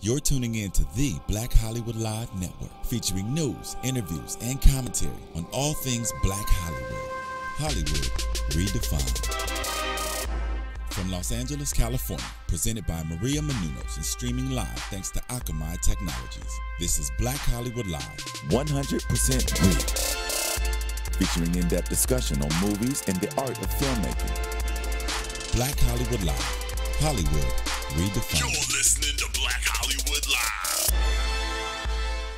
You're tuning in to the Black Hollywood Live Network, featuring news, interviews, and commentary on all things Black Hollywood. Hollywood redefined. From Los Angeles, California, presented by Maria Menounos and streaming live thanks to Akamai Technologies. This is Black Hollywood Live, 100% real, featuring in-depth discussion on movies and the art of filmmaking. Black Hollywood Live, Hollywood redefined. You're listening to Black Hollywood Live.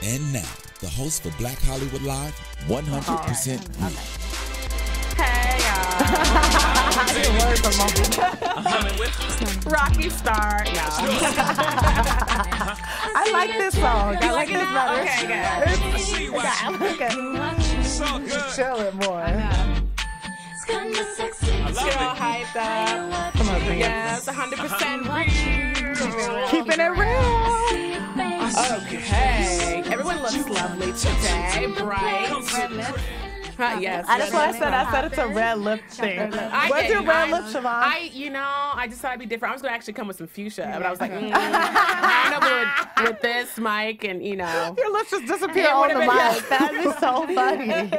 And now, the host for Black Hollywood Live, 100% real. Hey, y'all. Rocky Star. No. I like this song. I like this better. Okay, good. So good. Chill it more. Chill, hyped up. Come on, Yes, 100% real. Keeping it real. Okay. Everyone looks lovely today. Bright. Yes. That's what I said. I said it's a red lip thing. What's your red lip, Chevonne? I just thought I'd be different. I was going to actually come with some fuchsia, but I was like, I don't know with this mic and, Your lips just disappear on the mic. That is so funny.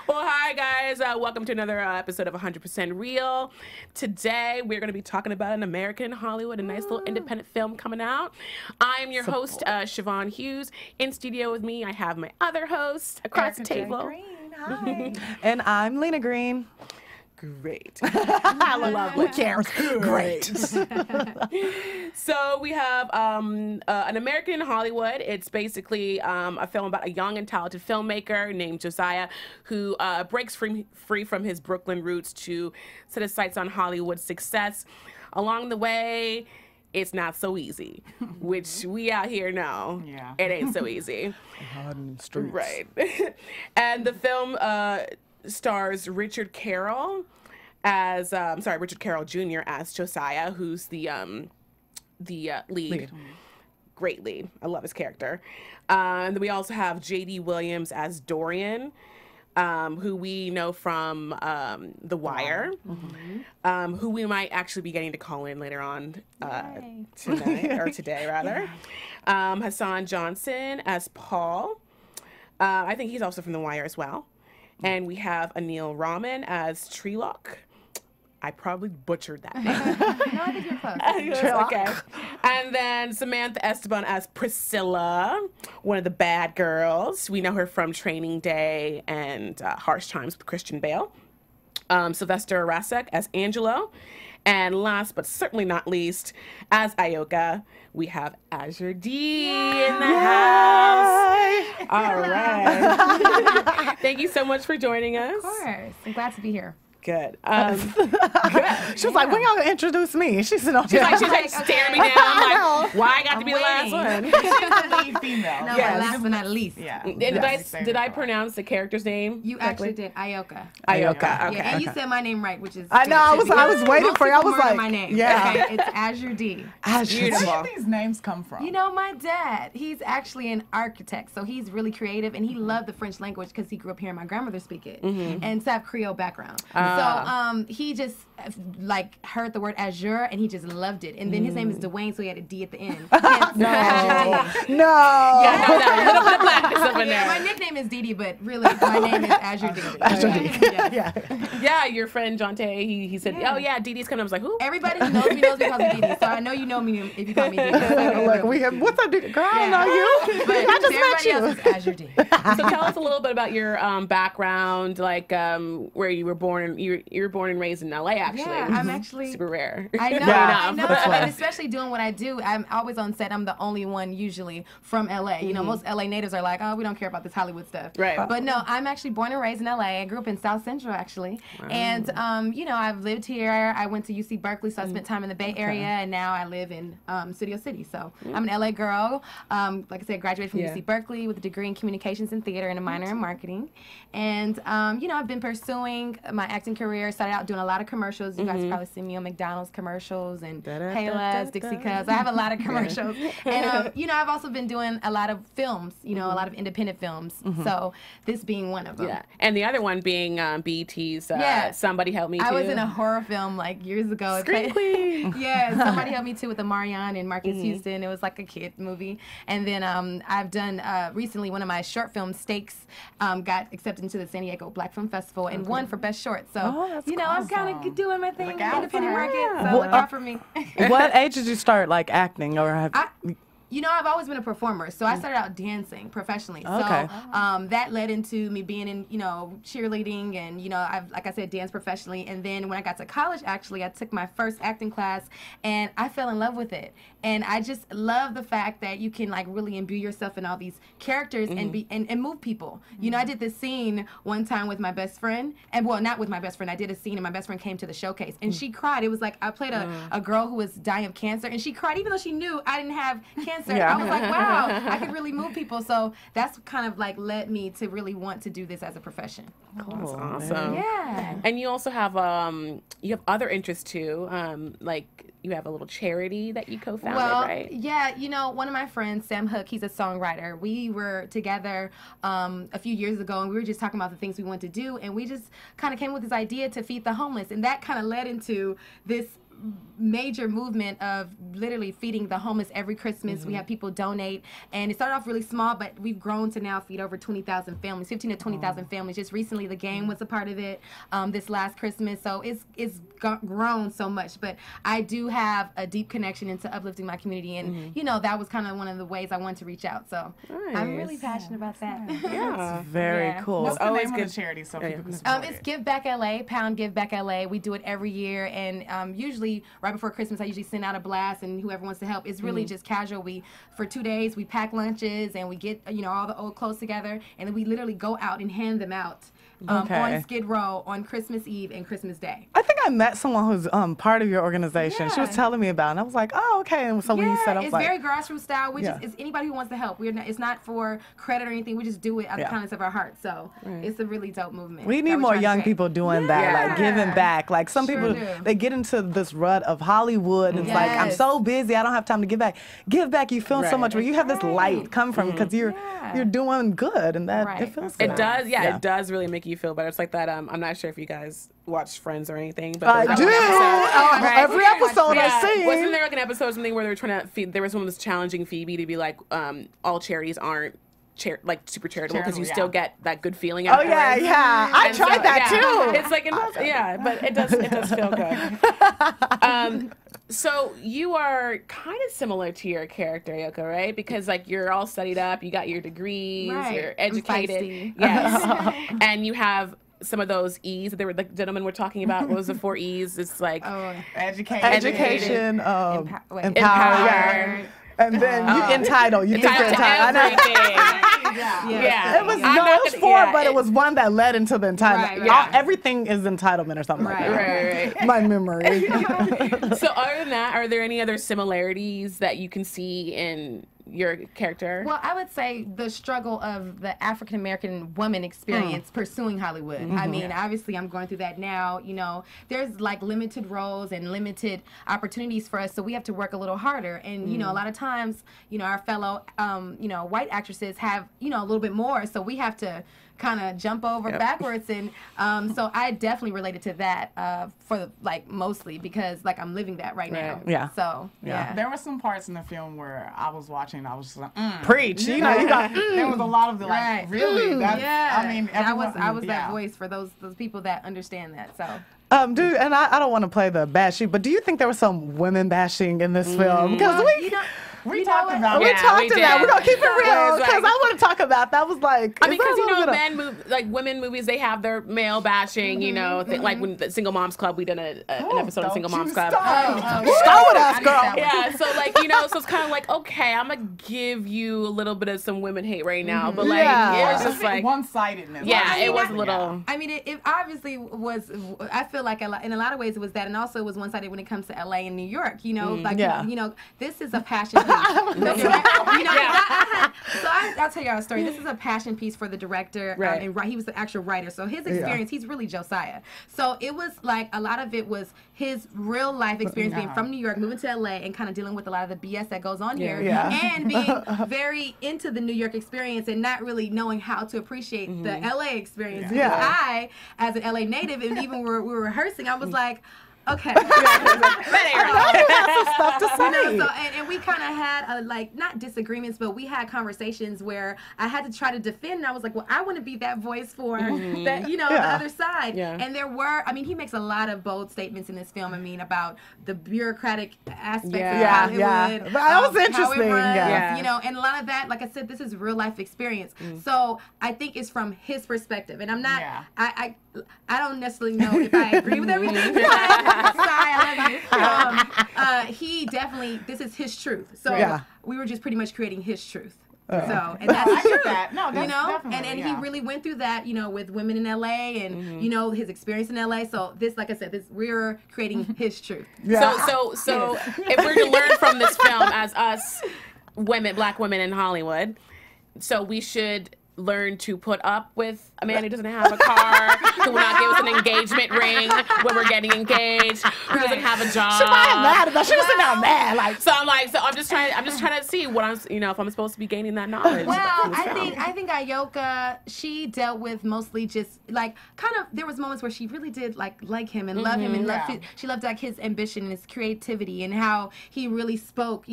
Well, hi, guys. Welcome to another episode of 100% Real. Today, we're going to be talking about an American Hollywood, a nice little independent film coming out. I am your host, Chevonne Hughes. In studio with me, I have my other host across the table. Hi. And I'm Lina Green. Great. I love it. Who cares? Great. So we have an American Hollywood. It's basically a film about a young and talented filmmaker named Josiah who breaks free from his Brooklyn roots to set his sights on Hollywood success. Along the way, it's not so easy, which we out here know. Yeah. It ain't so easy. Hard in the streets. Right. And the film stars Richard Carroll Jr. as Josiah, who's the lead. Great lead. I love his character. And then we also have J.D. Williams as Dorian, who we know from The Wire, who we might actually be getting to call in later on tonight, or today, rather. Yeah. Hassan Johnson as Paul. I think he's also from The Wire as well. And we have Anil Raman as Trelock. I probably butchered that name. No, I think you're close. Okay. And then Samantha Esteban as Priscilla, one of the bad girls. We know her from Training Day and Harsh Times with Christian Bale. Sylvester Rasek as Angelo. And last but certainly not least, as Ioka, we have Azur-De in the house. All right. Thank you so much for joining us. Of course. I'm glad to be here. Good. She was like, when y'all gonna introduce me? She said, She's like staring me down. I'm like, why I got to be the last one? She's the lead female. No, but last but not least. Yeah. Did I pronounce the character's name? You correctly? actually did. Ioka. Ioka. Okay. Yeah, and you said my name right, which is I know. I was waiting for you. I was like, my name. yeah. Okay, it's Azur-De. Beautiful. Where do these names come from? You know, my dad, he's actually an architect, so he's really creative, and he loved the French language because he grew up hearing my grandmother speak it, and to have Creole background. So he just heard the word Azure, and he just loved it. And then his name is Dwayne, so he had a D at the end. No. Yeah, a little bit of blackness up in there. My nickname is Dee Dee, but really my name is Azur-De. Azur-De. Yeah, your friend Jonte, he said, oh yeah, Dee Dee's coming. I was like, who? Everybody who knows me calls me Dee Dee, so I know you know me if you call me Dee Dee. Like, what's up, Dee? Girl, I know you. But I just met you. Else is Azur-De. So tell us a little bit about your background, like where you were born. You were born and raised in LA, actually. Yeah, I'm actually super rare. I know, Yeah. I know. And especially doing what I do, I'm always on set. I'm the only one usually from LA. You know, most LA natives are like, oh, we don't care about this Hollywood stuff. Right. But no, I'm actually born and raised in LA. I grew up in South Central, actually. Wow. And, you know, I've lived here. I went to UC Berkeley, so I spent time in the Bay Area, and now I live in Studio City. So I'm an LA girl. Like I said, graduated from UC Berkeley with a degree in communications and theater and a minor in marketing. And, you know, I've been pursuing my acting career. Started out doing a lot of commercials commercials. You guys probably see me on McDonald's commercials and Payless, Dixie Cubs. I have a lot of commercials. And, you know, I've also been doing a lot of films, you know, a lot of independent films. So this being one of them. Yeah. And the other one being BET's Somebody Help Me Too. I was in a horror film like years ago. Scream Queen. Yeah, Somebody Help Me Too with Marion and Marcus Houston. It was like a kid movie. And then I've done recently one of my short film Stakes got accepted into the San Diego Black Film Festival and won for Best Short. So, you know, I'm kind of doing my thing in the independent market. So look out for me. What age did you start like acting, or have? You know, I've always been a performer, so I started out dancing professionally. Okay. So that led into me being in, you know, cheerleading and, you know, I've, like I said, danced professionally. And then when I got to college, actually, I took my first acting class, and I fell in love with it. And I just love the fact that you can, like, really imbue yourself in all these characters and be and move people. You know, I did this scene one time with my best friend, and, well, not with my best friend. I did a scene, and my best friend came to the showcase, and she cried. It was like I played a girl who was dying of cancer, and she cried even though she knew I didn't have cancer. Yeah. I was like, wow, I could really move people. So that's kind of like led me to really want to do this as a profession. Cool. That's awesome. Yeah. And you also have other interests too. Like you have a little charity that you co-founded, right? Yeah, you know, one of my friends, Sam Hook, he's a songwriter. We were together a few years ago, and we were just talking about the things we wanted to do, and we just kind of came with this idea to feed the homeless, and that kind of led into this major movement of literally feeding the homeless every Christmas. We have people donate, and it started off really small, but we've grown to now feed over 20,000 families, 15 to 20,000 families. Just recently, the game was a part of it this last Christmas, so it's grown so much. But I do have a deep connection into uplifting my community, and you know, that was kind of one of the ways I wanted to reach out. So I'm really passionate about that. Yeah, very cool. What's the always name good. of the charity so people can support It's it? Give Back LA, pound Give Back LA. We do it every year, and usually right before Christmas, I usually send out a blast, and whoever wants to help. It's really just casual. For 2 days, we pack lunches, and we get, you know, all the old clothes together, and then we literally go out and hand them out on Skid Row on Christmas Eve and Christmas Day. I think I met someone who's part of your organization. She was Yeah. telling me about it, and I was like, oh, okay. And so when you said, I was it's like, very grassroots style. It's anybody who wants to help. It's not for credit or anything. We just do it out of the kindness of our heart. So it's a really dope movement. we need that we're more trying to young create. people doing that, like giving back. Like some Sure people, do. they get into this rut of Hollywood, and it's like, I'm Yes. so busy, I don't have time to give back. Give back, you feel so much where you have this light come from because you're doing good, and that it feels good. It does, it does really make you feel better. It's like that. I'm not sure if you guys watch Friends or anything, but I there's do. that one episode, Every episode I've seen. Wasn't there like an episode or something where they were trying to feed? There was someone was challenging Phoebe to be like, all charities aren't like super charitable because you still get that good feeling. Oh yeah. I And tried so, that too. It's like, but it does feel good. So you are kind of similar to your character, Yoko, right? Because like you're all studied up, you got your degrees, you're educated, feisty. yes, and you have some of those E's that they were the gentlemen were talking about. What was the 4 E's? It's like Education, empowered, empowered. and then you entitled. You think you're entitled to entitled. everything. Yeah. It was I'm not it was gonna- 4, yeah, but it was one that led into the entitlement. Right. Everything is entitlement or something like that. Right. My memory. So other than that, are there any other similarities that you can see in your character? Well, I would say the struggle of the African American woman experience pursuing Hollywood. I mean, obviously, I'm going through that now. You know, there's like limited roles and limited opportunities for us, so we have to work a little harder. And you know, a lot of times, you know, our fellow, you know, white actresses have, you know, a little bit more, so we have to kind of jump over backwards. And so I definitely related to that for like mostly because like I'm living that right now. Yeah. So yeah. There were some parts in the film where I was watching, I was just like, Preach. You know, you got. There was a lot of the like, Right. really? That's, Yeah. I mean, And I everyone, was that voice for those people that understand that. So Dude, and I don't want to play the bashing, but do you think there was some women bashing in this film? Because we talked about we it. talked we about it. did. We're going to keep it real It's because like- I want to talk about that. Was like, I mean, because you know, men. women movies, they have their male bashing. You know, like when the Single Moms Club, we did an episode of Single Moms Club. Start with us, girl. Yeah, so like, you know, so it's kind of like, okay, I'm gonna give you a little bit of some women hate right now, but like, Yeah. it was just like, one-sidedness. yeah, I mean, it was a little. I mean, it obviously was. I feel like in a lot of ways it was that, and also it was one-sided when it comes to LA and New York. You know, like Yeah. you know, this is a passion piece I'll tell you our story. This is a passion piece for the director, and he was the actual writer. So his experience, he's really Josiah. So it was like a lot of it was his real life experience being from New York, moving to LA, and kind of dealing with a lot of the BS that goes on here, and being very into the New York experience and not really knowing how to appreciate the LA experience. Because I, as an LA native, and even when we were rehearsing, I was like, okay. Stuff to say. And we kind of had not disagreements, but we had conversations where I had to try to defend. And I was like, well, I want to be that voice for that, the other side. Yeah. And there were, he makes a lot of bold statements in this film. About the bureaucratic aspects of Hollywood. That was interesting. How it runs, and a lot of that, like I said, this is real life experience. So I think it's from his perspective, and I'm not. I don't necessarily know if I agree with everything. I love you. He definitely, this is his truth. So we were just pretty much creating his truth. So, and that's true. No, that's definitely, and he really went through that, with women in LA and, his experience in LA. So this, like I said, we're creating his truth. Yeah. So if we're to learn from this film as us women, black women in Hollywood, so we should learn to put up with a man who doesn't have a car, who will not give us an engagement ring when we're getting engaged, who doesn't have a job. She's not mad about. She was not mad. So I'm just trying to see what I'm, if I'm supposed to be gaining that knowledge. Well, I think Ayoka, she dealt with mostly just there was moments where she really did like him and love him and she loved his ambition and his creativity and how he really spoke,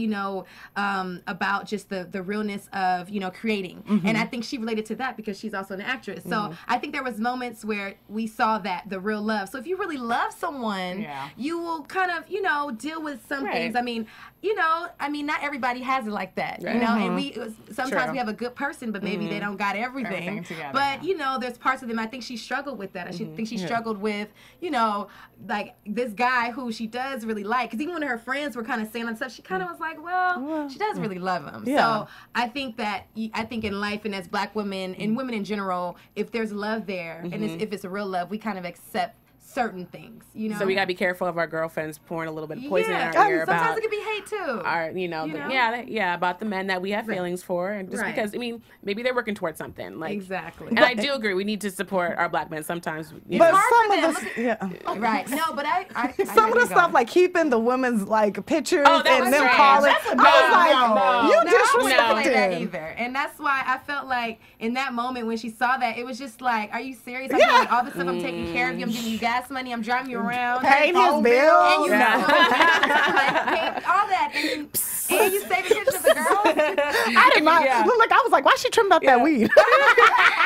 about just the realness of creating. And I think she related to that because she's also an actress. So I think there was moments where we saw that the real love. So if you really love someone, you will kind of deal with some things. Not everybody has it like that. And we sometimes we have a good person, but maybe they don't got everything together. But there's parts of them. I think she struggled with that. I think she struggled with this guy who she does really like. Because even when her friends were kind of saying on stuff, she kind of was like, well, she does really love him. So I think in life and as black women and women in general, if there's love there and if it's a real love, we kind of accept certain things, So we gotta be careful of our girlfriends pouring a little bit of poison in our ear about. Sometimes it could be hate too. About the men that we have feelings for, and just because maybe they're working towards something. Exactly. And I do agree, we need to support our black men sometimes. But some of this, right? No, but I some of the stuff like keeping the women's pictures and them calling. You disrespected that either, and that's why I felt like in that moment when she saw that, it was just like, are you serious? I'm doing all this stuff. I'm taking care of you. I'm giving you gas money. I'm driving you around. Paying his bills. And all that. And you say the pictures of the girls. I didn't mind. I was like, why she trimmed up that weed?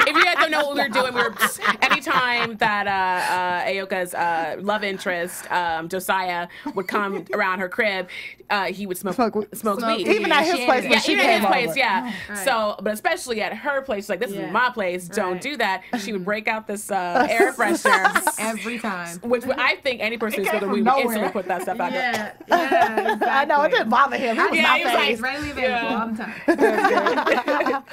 If you guys don't know what we were doing, anytime that Ayoka's love interest, Josiah, would come around her crib, he would smoke weed. Even at his place when she came over. Right. So, but especially at her place, like, this is my place, don't do that. She would break out this air freshener. Every time. Which I think any person who's smoking weed would instantly put that stuff out there. Yeah, exactly. I know, it didn't bother him. He was not phased. Readily available all the time.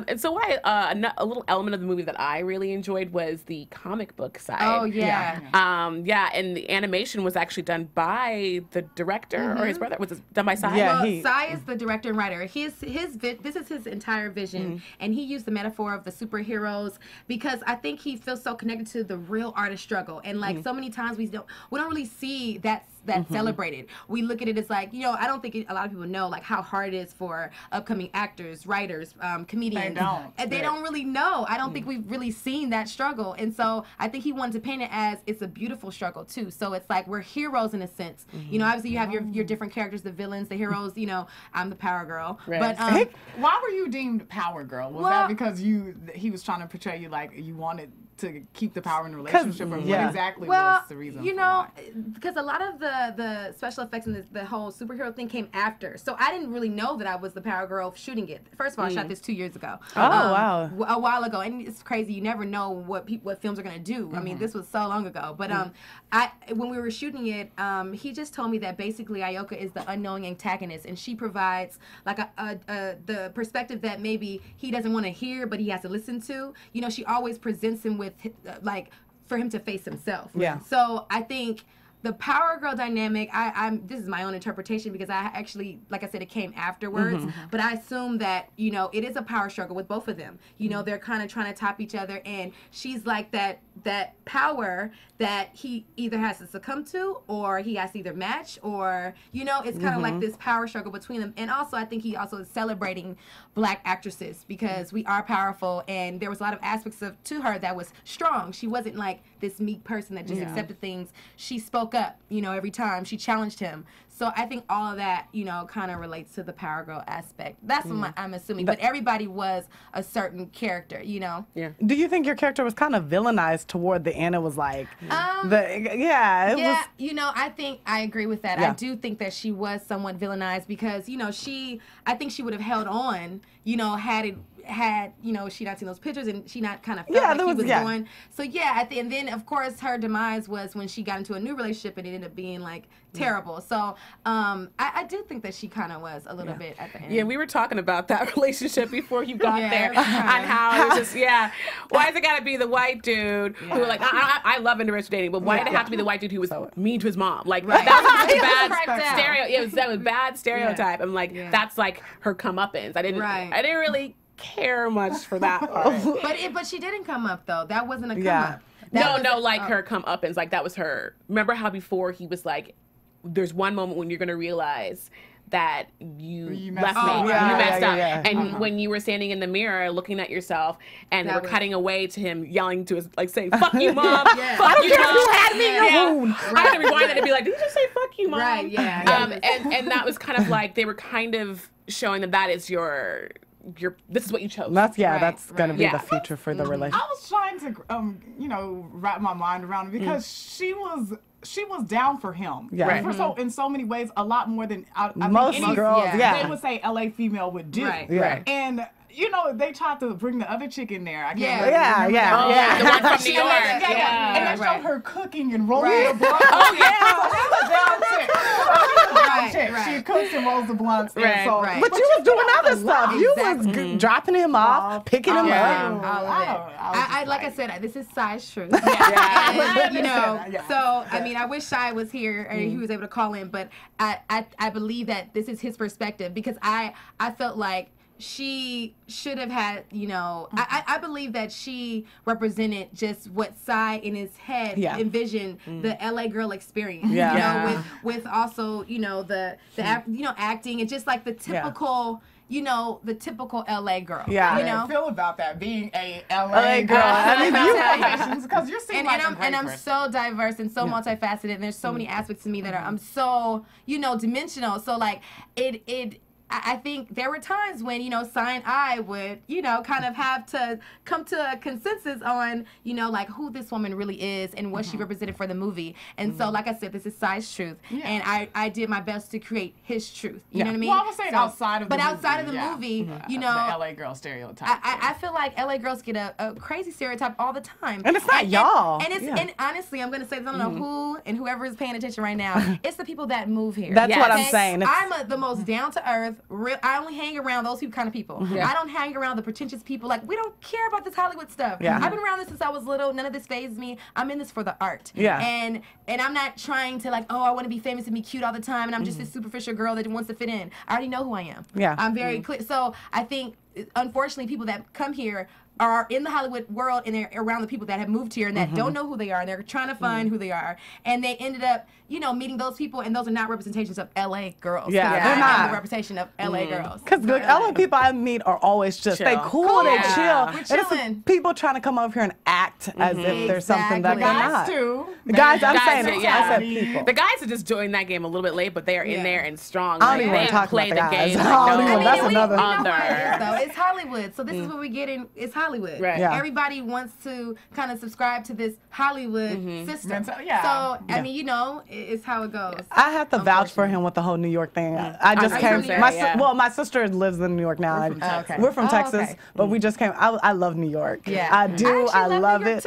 And so a little element of the movie that I really enjoyed was the comic book side. Oh, yeah. And the animation was actually done by the director or his brother. Was it done by Sai? Yeah, Sai is the director and writer. This is his entire vision, and he used the metaphor of the superheroes because I think he feels so connected to the real artist struggle. And so many times we don't really see that celebrated. We look at it as like, I don't think a lot of people know how hard it is for upcoming actors, writers, comedians. They don't really know. I don't think we've really seen that struggle. And so I think he wanted to paint it as it's a beautiful struggle too. So it's like we're heroes in a sense. Obviously you have your different characters, the villains, the heroes, I'm the power girl. Right. But why were you deemed power girl? Was that because he was trying to portray you like you wanted to keep the power in the relationship, or what exactly was the reason? Because a lot of the special effects and the whole superhero thing came after, so I didn't really know that I was the power girl shooting it. First of all, I shot this 2 years ago. Wow. A while ago, and it's crazy. You never know what films are gonna do. I mean, this was so long ago, but when we were shooting it, he just told me that basically Ayoka is the unknowing antagonist, and she provides like the perspective that maybe he doesn't want to hear, but he has to listen to. She always presents him with for him to face himself. Yeah. So I think the Power Girl dynamic, this is my own interpretation because I actually, like I said, it came afterwards. But I assume that, you know, it is a power struggle with both of them. You know, they're kind of trying to top each other, and she's like that power that he either has to succumb to or he has to either match, or, you know, it's kind of like this power struggle between them. And also, I think he also is celebrating Black actresses because we are powerful, and there was a lot of aspects to her that was strong. She wasn't like this meek person that just accepted things. She spoke up, you know, every time. She challenged him. So I think all of that, you know, kind of relates to the Power Girl aspect. That's what I'm assuming. But everybody was a certain character, you know? Yeah. Do you think your character was kind of villainized toward the end? It was like, you know, I think I agree with that. I do think that she was somewhat villainized because, you know, I think she would have held on, you know, had you know, she not seen those pictures and she not kind of felt like he was going. So and then of course her demise was when she got into a new relationship and it ended up being like terrible. So I do think that she kind of was a little bit at the end. Yeah, we were talking about that relationship before you got there on how it was just why does it got to be the white dude who like I love interracial dating, but why did it have to be the white dude who was mean to his mom? Like that was such a bad stereo. That was bad stereotype. I'm like that's like her comeuppance. I didn't really care much for that part. But she didn't come up though. That wasn't a come up. Like her comeuppance. Like that was her. Remember how before he was like, there's one moment when you're gonna realize that you left me, you messed up. And when you were standing in the mirror looking at yourself and they were cutting away to him yelling to his, like saying, fuck you, mom, fuck you, mom. You had me in your wound. I had to rewind that and be like, did you just say fuck you, mom? Right, and that was kind of like, they were kind of showing that is this is what you chose. That's going to be the future for the relationship. I was trying to, you know, wrap my mind around it because she was down for him. Yeah. In so many ways, a lot more than most girls. They would say LA female would do. Right. And you know, they tried to bring the other chick in there. I can't remember. The one from New York. And they showed her cooking and rolling the blunt. She cooks and rolls the blunts. But you was doing other stuff. You was dropping him off, picking him up. I like I said, this is Sai's truth. You know, so I mean, I wish Sai was here and he was able to call in, but I believe that this is his perspective because I felt like she should have had, you know, I believe that she represented just what Sai in his head envisioned the LA girl experience. You know, with also, you know, the you know, acting and just like the typical you know, the typical LA girl. Yeah. You know? How do you feel about that, being a LA girl? I mean, because you're seeing I'm so diverse and so multifaceted, and there's so many aspects to me that are, I'm so, you know, dimensional. So, like, I think there were times when, you know, Sai and I would, you know, kind of have to come to a consensus on, you know, like who this woman really is and what she represented for the movie. And so, like I said, this is Sai's truth. And I did my best to create his truth. You know what I mean? Well, I was saying outside of the movie. But outside of the movie, you know. The LA girl stereotype. I feel like LA girls get a crazy stereotype all the time. And it's not y'all. And honestly, I'm going to say this, I don't know who and whoever is paying attention right now, it's the people that move here. That's what I'm saying. I'm the most down to earth. I only hang around those kind of people. I don't hang around the pretentious people. Like, we don't care about this Hollywood stuff. I've been around this since I was little. None of this fazes me. I'm in this for the art. And I'm not trying to, like, oh, I want to be famous and be cute all the time, and I'm just this superficial girl that wants to fit in. I already know who I am. I'm very clear. So I think, unfortunately, people that come here are in the Hollywood world and they're around the people that have moved here and that don't know who they are, and they're trying to find who they are, and they ended up, you know, meeting those people, and those are not representations of LA girls. They're not the representation of LA girls. Because the LA people I meet are always just they cool, they chill. We're chilling. People trying to come over here and act as if there's something that they're not. The guys, I'm saying it. I said people. The guys are just joining that game a little bit late, but they are in there and strong. I don't even want to talk about the game. That's another. It's Hollywood, so this is what we get in. It's Hollywood. Everybody wants to kind of subscribe to this Hollywood system. So I mean, you know, it's how it goes. I have to vouch for him with the whole New York thing. I just came. My sister lives in New York now. We're from Texas, but we just came. I love New York. I do. I love it.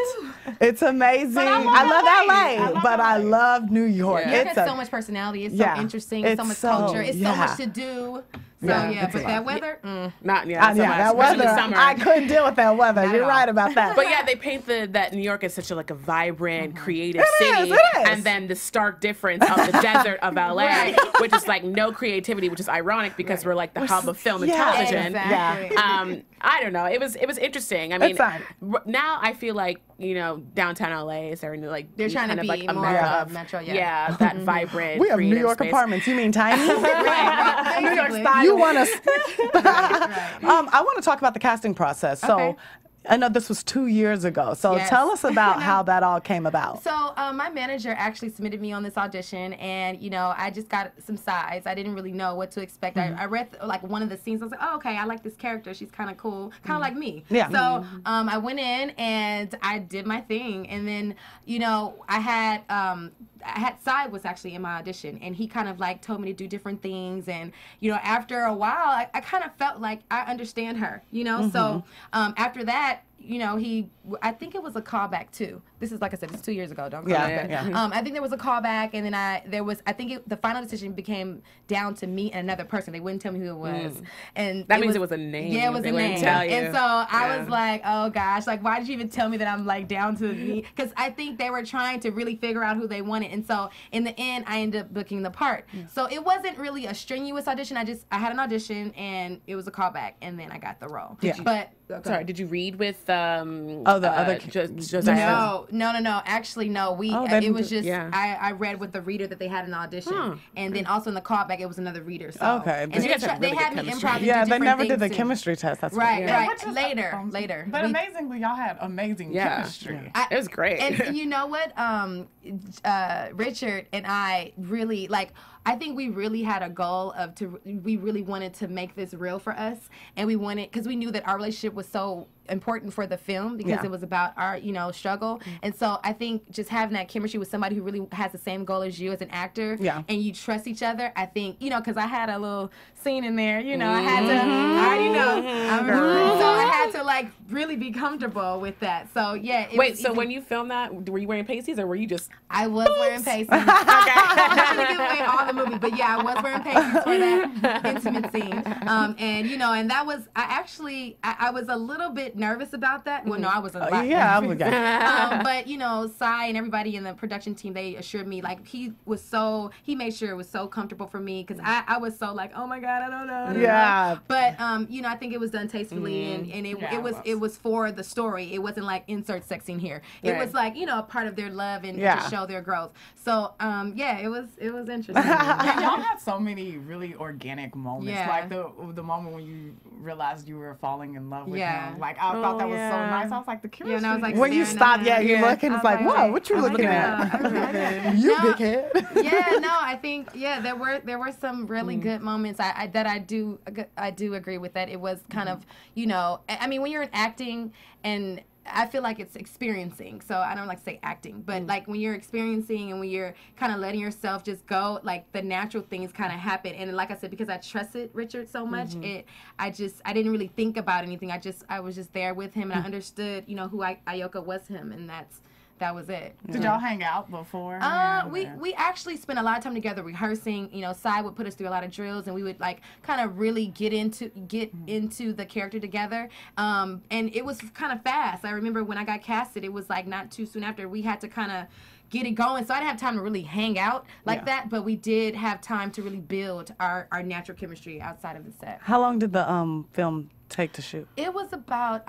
It's amazing. I love LA, but I love New York. It has so much personality. It's so interesting. It's so much culture. It's so much to do. So but that weather, not that weather. I couldn't deal with that weather. You're right about that. But yeah, they paint that New York as such a vibrant, creative city, and then the stark difference of the desert of LA, which is like no creativity, which is ironic because we're like the hub of film and television. Exactly. I don't know. It was interesting. I mean, now I feel like downtown LA is starting to they're trying to be like a more mecca of metro. Yeah, that vibrant. We have New York space. apartments. You mean tiny? Right. New York style. You want us? I want to talk about the casting process. So. I know this was 2 years ago, so tell us about how that all came about. So my manager actually submitted me on this audition, and I just got some sides. I didn't really know what to expect. I read one of the scenes. I was like, oh, okay, I like this character. She's kind of cool, kind of like me. Yeah. So I went in and I did my thing, and then I had Sai was actually in my audition, and he kind of told me to do different things, and after a while I kind of felt like I understand her, so after that I think it was a callback too. This is, like I said, it's 2 years ago. Don't I think there was a callback, and then I think the final decision became down to me and another person. They wouldn't tell me who it was, and that means it was a name. Yeah, it was a name. Tell you. And so I was like, oh gosh, why did you even tell me that I'm down to me? Because I think they were trying to really figure out who they wanted, and so in the end, I ended up booking the part. So it wasn't really a strenuous audition. I had an audition, and it was a callback, and then I got the role. But sorry, did you read with the other Josiah? No. Actually, no. It was just I read with the reader that they had an audition, and then also in the callback it was another reader. So and they had me improv. Yeah, they never did the chemistry test. That's right. Later. But amazingly, y'all had amazing chemistry. It was great. And you know what? Richard and I really I think we really had a goal we really wanted to make this real for us, and because we knew that our relationship was so important for the film because it was about our struggle, and so I think just having that chemistry with somebody who really has the same goal as you as an actor, and you trust each other. I think because I had a little scene in there, I had to, I already know, so I had to really be comfortable with that. So so when you filmed that, were you wearing pasties or were you just? I was wearing pasties. Okay, I'm not gonna give away all the movie, but I was wearing pasties for that intimate scene, and that was I was a little bit nervous about that. Well, no, I was a lot nervous. But Sai and everybody in the production team, they assured me he made sure it was so comfortable for me because I was so oh my god, I don't know. Yeah. But I think it was done tastefully, and it was for the story. It wasn't insert sex scene here. It was a part of their love and to show their growth. So it was interesting. And y'all had so many really organic moments. The moment when you realized you were falling in love with him. I thought that was so nice. I was like, the chemistry. And I was when you stop, you're looking. It's whoa, what you looking at? You big head. I think there were some really good moments. I do agree with that. It was kind of I mean when you're in acting, and I feel like it's experiencing. So I don't like to say acting, but when you're experiencing and when you're kind of letting yourself just go, the natural things kind of happen. And like I said, because I trusted Richard so much, I didn't really think about anything. I was just there with him, and I understood, who Ayoka was him, and that was it. Did y'all hang out before? We actually spent a lot of time together rehearsing. Sai would put us through a lot of drills, and we would kind of really get into the character together. And it was kind of fast. I remember when I got casted, it was not too soon after. We had to kind of get it going. So I didn't have time to really hang out that, but we did have time to really build our natural chemistry outside of the set. How long did the film take to shoot? It was about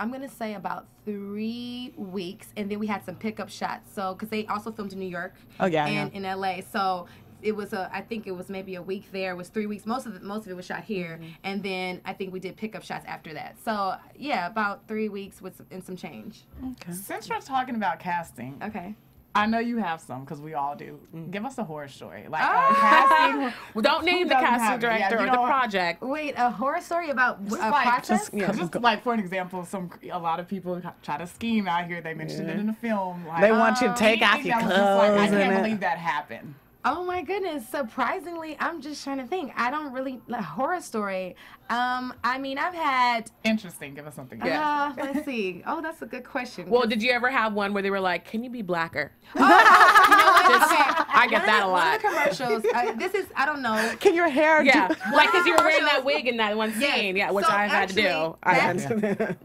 3 weeks, and then we had some pickup shots. So because they also filmed in New York and in LA, so it was I think it was maybe a week there. It was 3 weeks. Most of it was shot here, and then I think we did pickup shots after that. So about 3 weeks and some change. Okay. Since we're talking about casting, okay. I know you have some because we all do. Give us a horror story, casting. Well, don't name the casting director or the project. Wait, a horror story about a process? Just for an example, a lot of people try to scheme out here. They mentioned it in the film. They want you to take off your clothes. I can't believe that happened. Oh my goodness! Surprisingly, I'm just trying to think. I don't really horror story. I mean, I've had interesting. Give us something. Let's see. Oh, that's a good question. Well, did you ever have one where they were like, "Can you be blacker?" Oh, you know what? Okay. I get that a lot. One of the commercials. This is I don't know. Can your hair? Like because you were wearing that wig in that one scene. Yeah, which I had to do.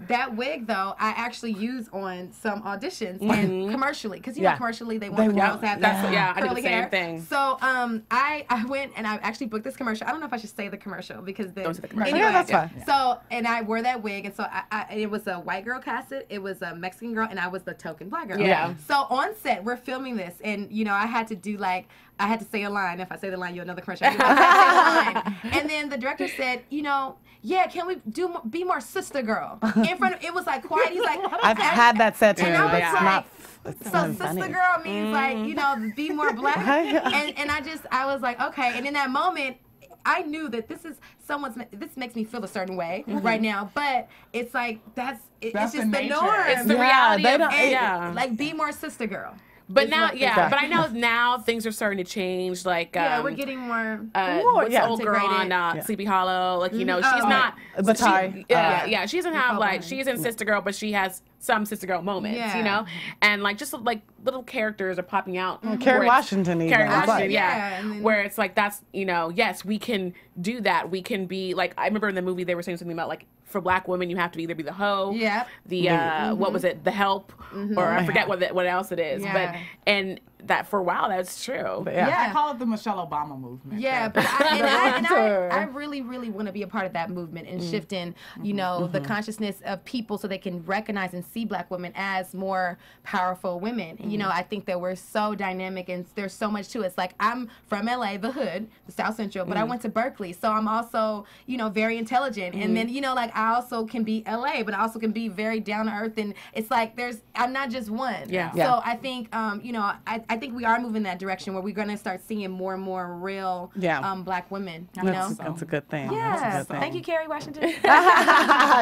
That wig though, I actually use on some auditions and commercially, because you know commercially they want the girls to have I did the same thing. So I went and I actually booked this commercial. I don't know if I should say the commercial because don't say the commercial. Anyway, that's fine. So and I wore that wig, and so it was a white girl casted, it was a Mexican girl, and I was the token black girl. Yeah. So on set we're filming this, and you know I had to do I had to say a line. If I say the line, you'll know the commercial. I had to say the line. And then the director said, you know, yeah, can we be more sister girl in front of? It was like quiet. He's like, I've had that said to me. And I was It's like, not. so sister girl means like, you know, be more black. And I was like, okay. And in that moment, I knew that this makes me feel a certain way right now, but it's like it's just the norm. It's the reality. Like be more sister girl. But now, but I know now things are starting to change. Like, we're getting more. What's the old girl on Sleepy Hollow? Like, you know, she's not. Batari. She doesn't have she's in Sister Girl, but she has some Sister Girl moments, you know, and like just like little characters are popping out. Kerry Washington, even. Kerry Washington, where it's like that's yes, we can do that. We can be like I remember in the movie they were saying something about like for black women you have to either be the hoe, the what was it, the help, or I forget what else it is, but and that for a while that's true. But I call it the Michelle Obama movement. Yeah, but I really want to be a part of that movement and shifting, you know, the consciousness of people so they can recognize and see black women as more powerful women. You know, I think that we're so dynamic and there's so much to it. It's like I'm from LA, the hood, the South Central, but I went to Berkeley, so I'm also, you know, very intelligent. And then, you know, like I also can be LA, but I also can be very down to earth, and it's like I'm not just one. So I think, you know, I think we are moving that direction where we're going to start seeing more and more real black women. You know? That's a good thing. Yeah. Thank you, Kerry Washington.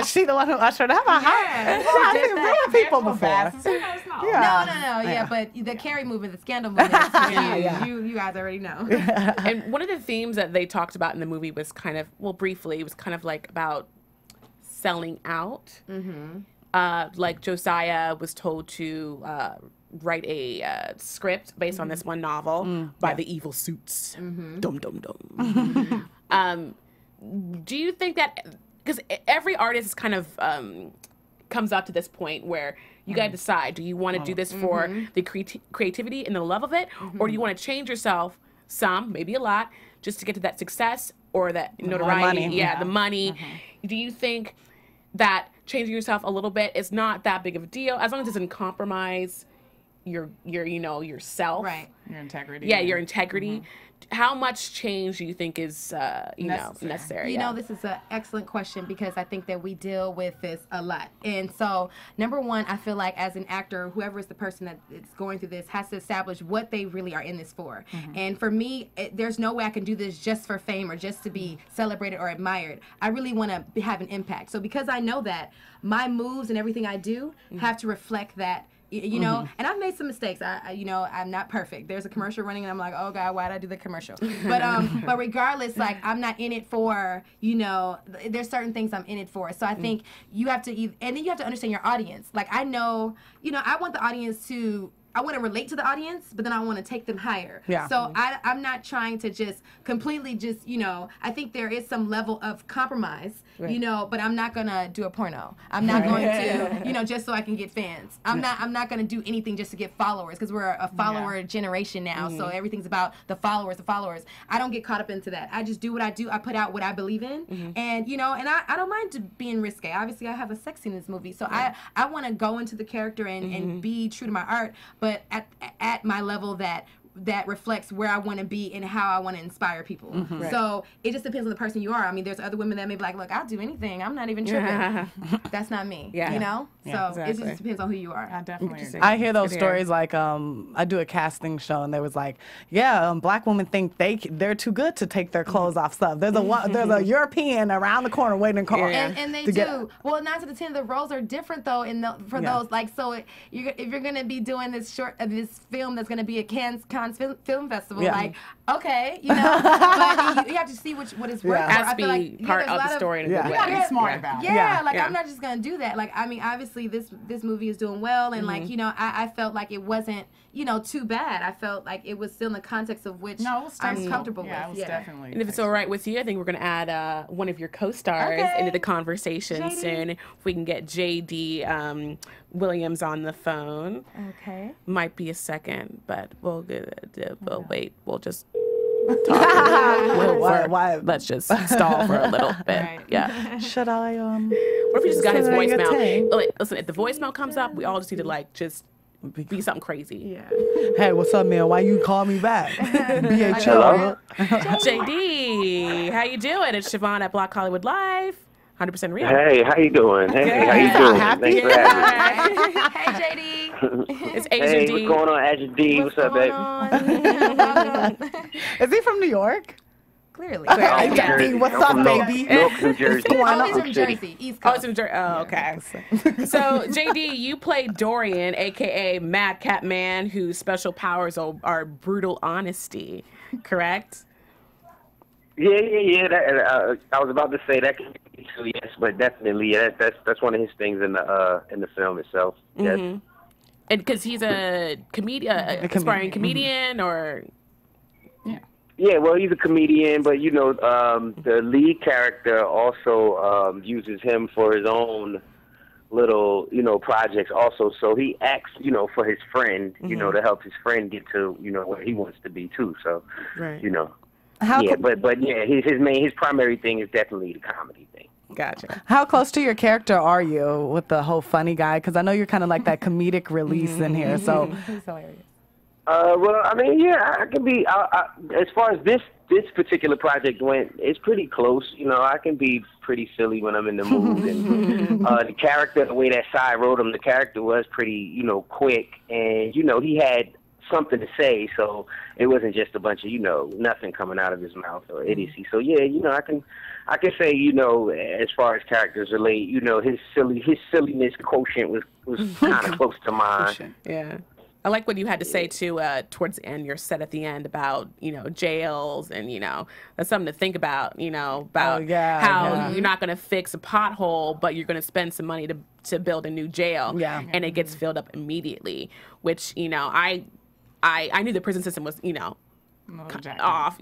she the one who ushered up. I've seen real people before. No. Yeah, but the Kerry movement, the scandal movement, you guys already know. And one of the themes that they talked about in the movie was kind of, briefly, it was kind of like about selling out. Like Josiah was told to write a script based on this one novel by the evil suits. Dum dum dum. Do you think that, because every artist kind of comes up to this point where you got to decide, do you want to do this for the creativity and the love of it, or do you want to change yourself some, maybe a lot, just to get to that success or that notoriety, the money. Do you think that changing yourself a little bit is not that big of a deal, as long as it doesn't compromise your yourself, right? Your integrity. Yeah, your integrity. How much change do you think is necessary? You know, this is an excellent question because I think that we deal with this a lot. And so, number one, I feel like as an actor, whoever is the person that is going through this has to establish what they really are in this for. And for me, there's no way I can do this just for fame or just to be celebrated or admired. I really want to have an impact. So because I know that, my moves and everything I do have to reflect that. You know, and I've made some mistakes. You know, I'm not perfect. There's a commercial running, and I'm like, oh God, why did I do the commercial? But regardless, like I'm not in it for, you know, there's certain things I'm in it for. So I think you have to, and then you have to understand your audience. Like I know, you know, I want the audience to. I want to relate to the audience, but then I want to take them higher. Yeah. So I'm not trying to just completely just, you know, I think there is some level of compromise, you know, but I'm not going to do a porno. I'm not going to, you know, just so I can get fans. I'm not going to do anything just to get followers because we're a follower generation now. So everything's about the followers. I don't get caught up into that. I just do what I do. I put out what I believe in. And, you know, and I don't mind being risque. Obviously, I have a sex scene in this movie. So I want to go into the character and be true to my art. But at my level that reflects where I want to be and how I want to inspire people. So it just depends on the person you are. I mean, there's other women that may be like, look, I'll do anything. I'm not even tripping. That's not me. You know? So it just depends on who you are. I definitely agree. I hear those stories like I do a casting show and they was like, black women think they're too good to take their clothes off stuff. There's a European around the corner waiting in the car. And they do. Well, 9 to 10 the roles are different though for those like so if you're gonna be doing this film that's gonna be a Cannes Cannes Film Festival. Like, okay, you know, but you have to see what it's worth for. Has to I feel like part of the story in a good way. You gotta be smart about it. Like I'm not just gonna do that. Like, I mean, obviously this movie is doing well, and like, you know, I felt like it wasn't, you know, too bad. I felt like it was still in the context of which I'm comfortable with. It was definitely. And if it's all right with you, I think we're gonna add one of your co-stars into the conversation soon. If we can get J.D. Williams on the phone. Okay. Might be a second, but we'll wait. We'll just talk. Why? Let's just stall for a little bit. Right. Yeah. Should I What if we just got his voicemail? Listen, if the voicemail comes up, we all just need to like just be something crazy. Yeah. Hey, what's up, man? Why you call me back? BHL. JD, how you doing? It's Chevonne at Black Hollywood Live. 100% real. Hey, how you doing? Hey, how you doing? Thanks for having me. Hey, JD. It's Hey, Azur-De. what's going on, Azur-De? What's up, baby? Is he from New York? Clearly. I'm from Jersey. What's I'm up, from baby? Newark, New Jersey. Oh, he's from Newark City. Jersey, East Oh, Coast. it's in Jersey. Oh, okay. So, JD, you played Dorian, a.k.a. Madcap Man, whose special powers are brutal honesty, correct? Yeah. I was about to say that can be true, yes, but definitely, that's one of his things in the film itself. Yes. And because he's a aspiring comedian, or... Yeah, well, he's a comedian, but, you know, the lead character also uses him for his own little, you know, projects also. So he acts, you know, for his friend, you know, to help his friend get to, you know, where he wants to be, too. So, you know. But his primary thing is definitely the comedy thing. Gotcha. How close to your character are you with the whole funny guy? Because I know you're kind of like that comedic release in here. So He's hilarious. Well, I mean, yeah, I can be. As far as this particular project went, it's pretty close. You know, I can be pretty silly when I'm in the mood. And the character, the way that Sai wrote him, the character was pretty, you know, quick, and you know, he had something to say, so it wasn't just a bunch of, you know, nothing coming out of his mouth or idiocy. So yeah, you know, I can say, you know, as far as characters relate, you know, his silliness quotient was kind of close to mine. Yeah. I like what you had to say, too, towards the end, your set at the end about, you know, jails and, you know, that's something to think about, you know, about how you're not going to fix a pothole, but you're going to spend some money to build a new jail. Yeah. And it gets filled up immediately, which, you know, I knew the prison system was, you know, off,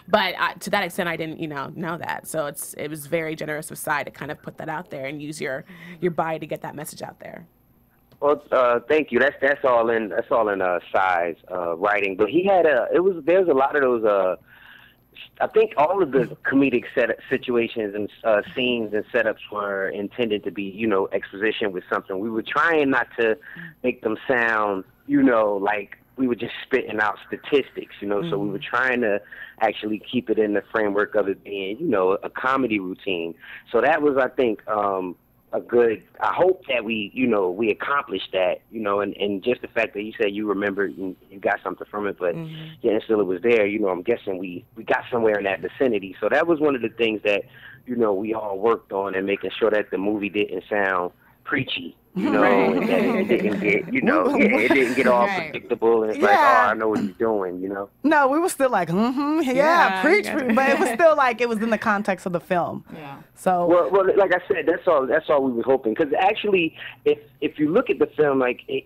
but to that extent, I didn't, you know that. So it was very generous of Sai to kind of put that out there and use your body to get that message out there. Well, thank you. That's all in Sai's writing. But he had there's a lot of those. I think all of the comedic situations and scenes and setups were intended to be, you know, exposition with something. We were trying not to make them sound, you know, like we were just spitting out statistics, you know. So we were trying to actually keep it in the framework of it being, you know, a comedy routine. So that was, I think, I hope that we accomplished that, you know, and just the fact that you said you remembered and you got something from it, but and still it was there, you know, I'm guessing we got somewhere in that vicinity. So that was one of the things that, you know, we all worked on and making sure that the movie didn't sound preachy, you know, and that it didn't get, you know, it didn't get all predictable and it's like, oh, I know what he's doing, you know. No, we were still like, preach, but it was still like it was in the context of the film. Yeah. So well, like I said, that's all we were hoping. Because actually, if you look at the film, like a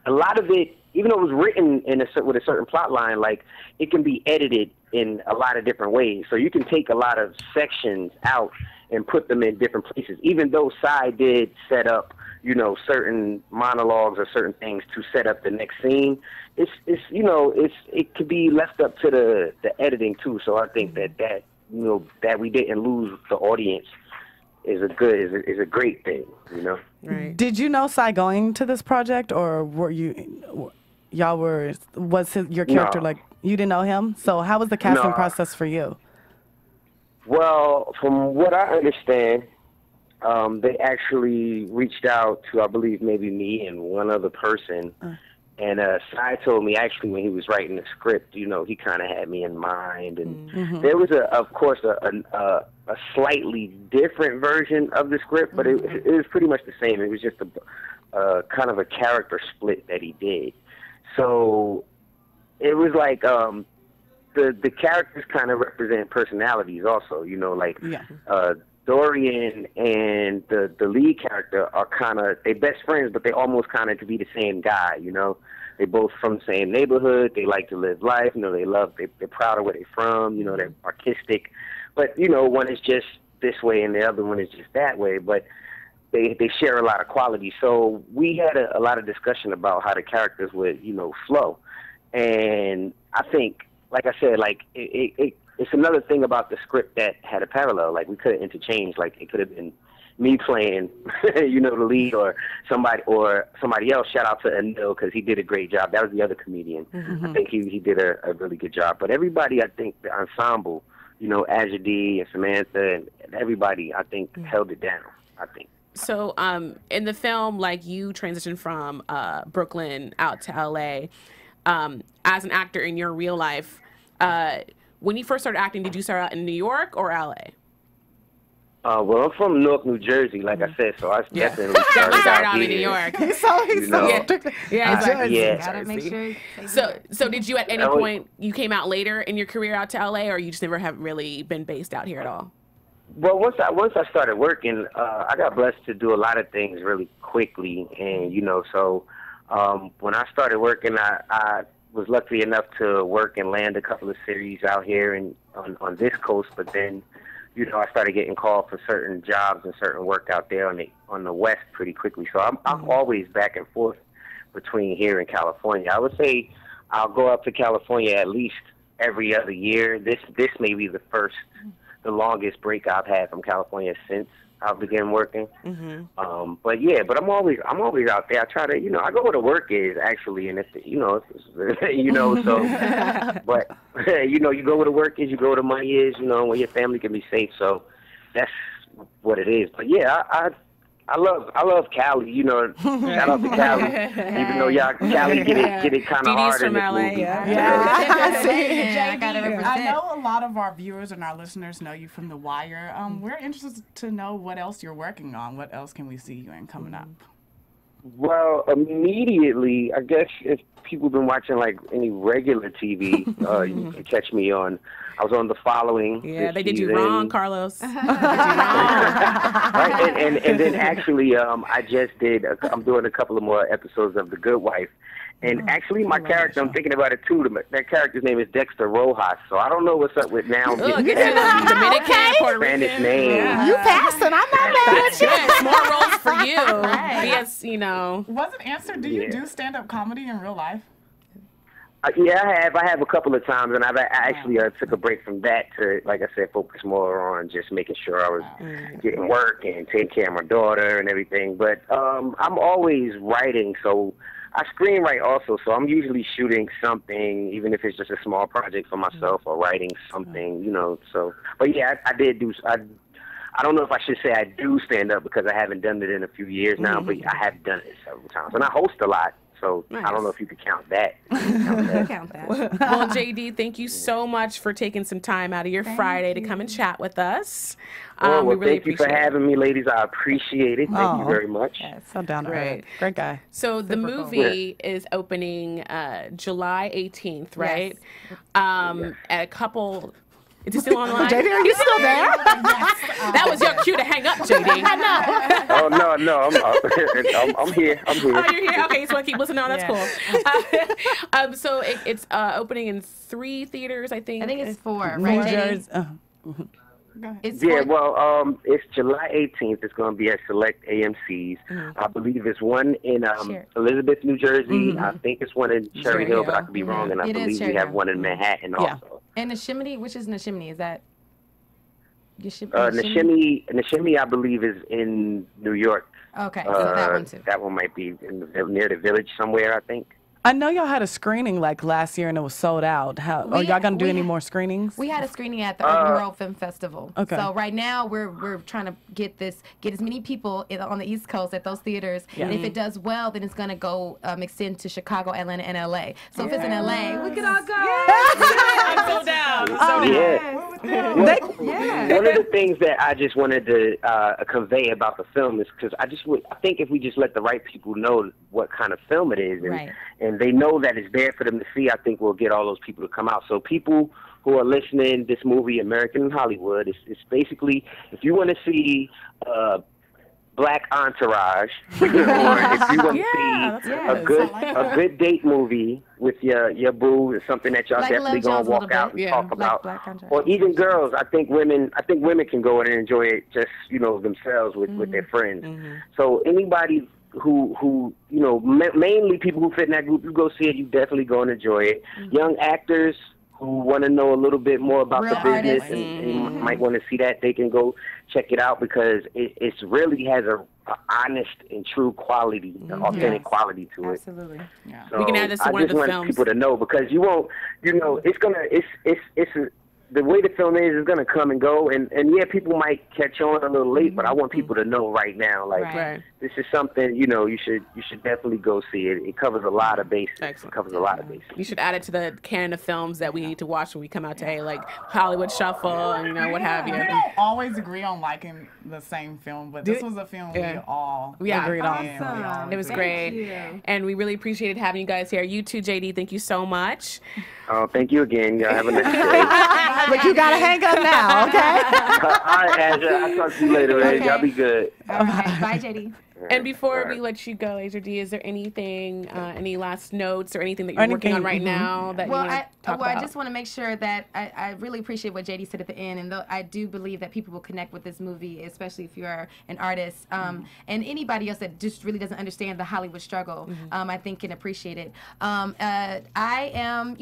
lot of it, even though it was written with a certain plot line, like it can be edited in a lot of different ways. So you can take a lot of sections out and put them in different places. Even though Sai did set up, you know, certain monologues or certain things to set up the next scene, it could be left up to the editing too. So I think that you know, that we didn't lose the audience is a great thing, you know. Right. Did you know Sai going to this project, or was your character like, you didn't know him? So how was the casting process for you? Well, from what I understand, they actually reached out to, I believe, maybe me and one other person. And Sai told me, actually, when he was writing the script, you know, he kind of had me in mind. And there was, of course, a slightly different version of the script, but it was pretty much the same. It was just a kind of a character split that he did. So it was like the characters kind of represent personalities also, you know, like Dorian and the lead character are kind of, they best friends, but they almost kind of could be the same guy, you know. They both from the same neighborhood. They like to live life. You know, they're proud of where they're from. You know, they're artistic. But, you know, one is just this way and the other one is just that way. But they share a lot of qualities. So we had a lot of discussion about how the characters would, you know, flow. And I think, like I said, like it's another thing about the script that had a parallel. Like we could have interchanged. Like it could have been me playing, you know, the lead or somebody else. Shout out to Anil because he did a great job. That was the other comedian. I think he did a really good job. But everybody, I think the ensemble, you know, Azur-De and Samantha and everybody, I think held it down. I think. So, in the film, like you transitioned from Brooklyn out to LA. As an actor in your real life, when you first started acting, did you start out in New York or LA? Well, I'm from Newark, New Jersey, like I said, so I definitely started out in New York. He's so gotta make sure. So did you at any point you came out later in your career out to LA, or you just never have really been based out here at all? Well, once I started working, I got blessed to do a lot of things really quickly, and you know, so when I started working, I was lucky enough to work and land a couple of series out here and on this coast, but then, you know, I started getting called for certain jobs and certain work out there on the West pretty quickly. So I'm always back and forth between here and California. I would say I'll go up to California at least every other year. This may be the the longest break I've had from California since I began working. But I'm always out there. I try to, you know, I go where the work is actually, and it's, you know, you know, so, but you know, you go where the work is, you go where the money is, you know, where your family can be safe. So that's what it is. But yeah, I love Cali, you know. Shout out to Cali, even though y'all Cali get it kind of hard in this movie. I know a lot of our viewers and our listeners know you from The Wire. We're interested to know what else you're working on. What else can we see you in coming up? Well, immediately, I guess if people have been watching like any regular TV, you can catch me on. I was on The Following. Yeah, they did you wrong, Carlos. Right? And then actually, I just did. I'm doing a couple of more episodes of The Good Wife. And actually, my character, I'm thinking about it too. That character's name is Dexter Rojas. So I don't know what's up with now. Dominican, Puerto Rican. Spanish name. Yeah. You passed it. I'm not mad at you. Yes, more roles for you. Yes, you know. Wasn't answered. Do you do stand-up comedy in real life? Yeah, I have a couple of times, and I actually took a break from that to, like I said, focus more on just making sure I was getting work and taking care of my daughter and everything. But I'm always writing, so I screenwrite also. So I'm usually shooting something, even if it's just a small project for myself, or writing something, you know. So, but yeah, I did do. I don't know if I should say I do stand up because I haven't done it in a few years now, but I have done it several times, and I host a lot. So nice. I don't know if you could count that. Count that. Well, JD, thank you so much for taking some time out of your Friday to come and chat with us. Well, we really thank you for having me, ladies. I appreciate it. Thank you very much. Yeah, so down to earth. Great guy. So the movie is opening July 18th, right? Yes. At a couple... Is he still online? JD, are you still there? Yes. That was your cue to hang up, JD. I know. Oh, no. I'm here. Oh, you're here? Okay, so I keep listening on. That's cool. So it's opening in 3 theaters, I think. I think it's 4, right, JD? It's July 18th. It's going to be at select AMCs. I believe it's one in Elizabeth, New Jersey. I think it's one in Cherry Hill, but I could be wrong. And I believe we have one in Manhattan also. And Neshiminy, which is Neshiminy? Is that Neshiminy, I believe, is in New York. Okay, so that one too. That one might be near the Village somewhere, I think. I know y'all had a screening like last year and it was sold out. Are y'all gonna do any more screenings? We had a screening at the Urban World Film Festival. Okay. So right now we're trying to get as many people on the East Coast at those theaters. Yeah. And if it does well, then it's gonna go extend to Chicago, Atlanta, and LA. So if it's in LA, we can all go. I'm so down. One of the things that I just wanted to convey about the film is because I think if we just let the right people know what kind of film it is, and they know that it's there for them to see, I think we'll get all those people to come out. So people who are listening, this movie, American in Hollywood, it's basically, if you want to see Black Entourage, or if you want to see a good date movie with your boo, is something that y'all definitely gonna walk out and talk about. Or even girls, I think women can go in and enjoy it just themselves with their friends. So anybody who mainly people who fit in that group, you go see it, you definitely gonna enjoy it. Young actors who want to know a little bit more about the business and might want to see that, they can go check it out because it really has a honest and true quality, authentic quality to it. Absolutely. Yeah. So We can add this to one of the films. I just want people to know because you won't, the way the film is going to come and go, and yeah, people might catch on a little late, but I want people to know right now, this is something you should definitely go see it. It covers a lot of bases. Excellent. It covers a lot of bases. You should add it to the canon of films that we need to watch when we come out today, like Hollywood Shuffle and what have you. We don't always agree on liking the same film, but this was a film we all agreed on. It was great, and we really appreciated having you guys here. You too, JD. Thank you so much. Oh, thank you again. Y'all have a nice day. But you gotta hang up now, okay? All right, Azure. I'll talk to you later, man. Y'all be good. All right. Bye, JD. And before we let you go, Azur-De, is there anything, any last notes or anything that you're working on right now that you want to talk about? I just want to make sure that I really appreciate what JD said at the end, and I do believe that people will connect with this movie, especially if you're an artist, and anybody else that just really doesn't understand the Hollywood struggle, I think can appreciate it. I am,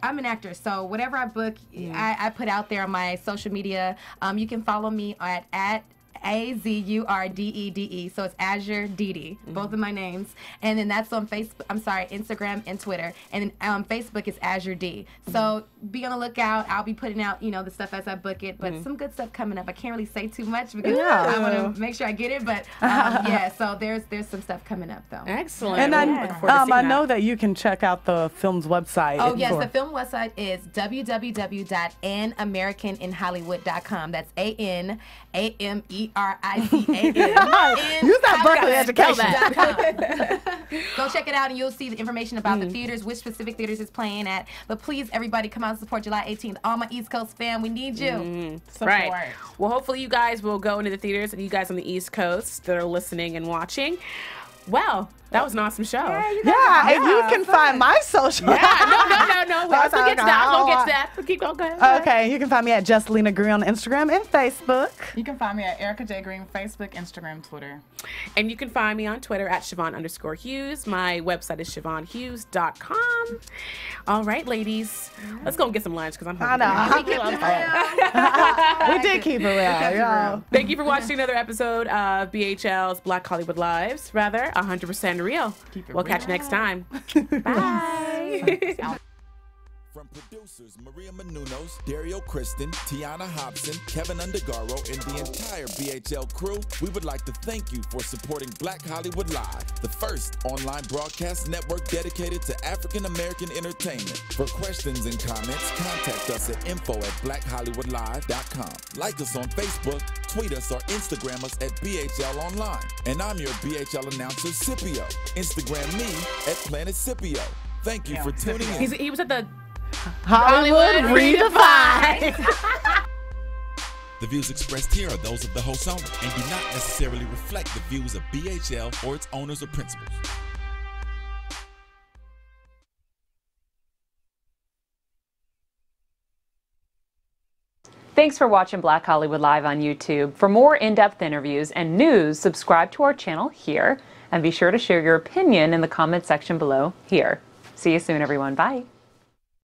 I'm an actor, so whatever I book, I put out there on my social media. You can follow me at Azur-De, so it's Azur-De, both of my names, and then that's on Facebook. I'm sorry, Instagram and Twitter, and then Facebook is Azur-De. So be on the lookout. I'll be putting out the stuff as I book it, but some good stuff coming up. I can't really say too much because I want to make sure I get it, but so there's some stuff coming up though. Excellent. And I know that you can check out the film's website. Oh yes, the film website is www.anamericaninhollywood.com. That's ANAMERICAN. Use that Berkeley education. Go check it out and you'll see the information about the theaters, which specific theaters it's playing at. But please, everybody, come out and support July 18th. All my East Coast fam, we need you. Right. Well, hopefully you guys will go into the theaters, and you guys on the East Coast that are listening and watching. Well, that was an awesome show. And you can find my social. No. Let's get to that. Keep going. Go ahead. Okay, you can find me at just Lina Green on Instagram and Facebook. You can find me at Erica J. Green, Facebook, Instagram, Twitter. And you can find me on Twitter at Chevonne_Hughes. My website is ChevonneHughes.com. All right, ladies. Let's go and get some lunch because I'm hungry. We did keep it real. Thank you for watching another episode of BHL's Black Hollywood Lives. 100% real. We'll catch you next time. Bye. From producers Maria Menounos, Dario Kristen, Tiana Hobson, Kevin Undergaro, and the entire BHL crew, we would like to thank you for supporting Black Hollywood Live, the first online broadcast network dedicated to African American entertainment. For questions and comments, contact us at info@blackhollywoodlive.com. Like us on Facebook, tweet us, or Instagram us at BHL Online. And I'm your BHL announcer, Scipio. Instagram me at Planet Scipio. Thank you for tuning in. He was at the Hollywood Redefined. The views expressed here are those of the host owner and do not necessarily reflect the views of BHL or its owners or principals. Thanks for watching Black Hollywood Live on YouTube. For more in-depth interviews and news, subscribe to our channel here, and be sure to share your opinion in the comment section below here. See you soon, everyone. Bye.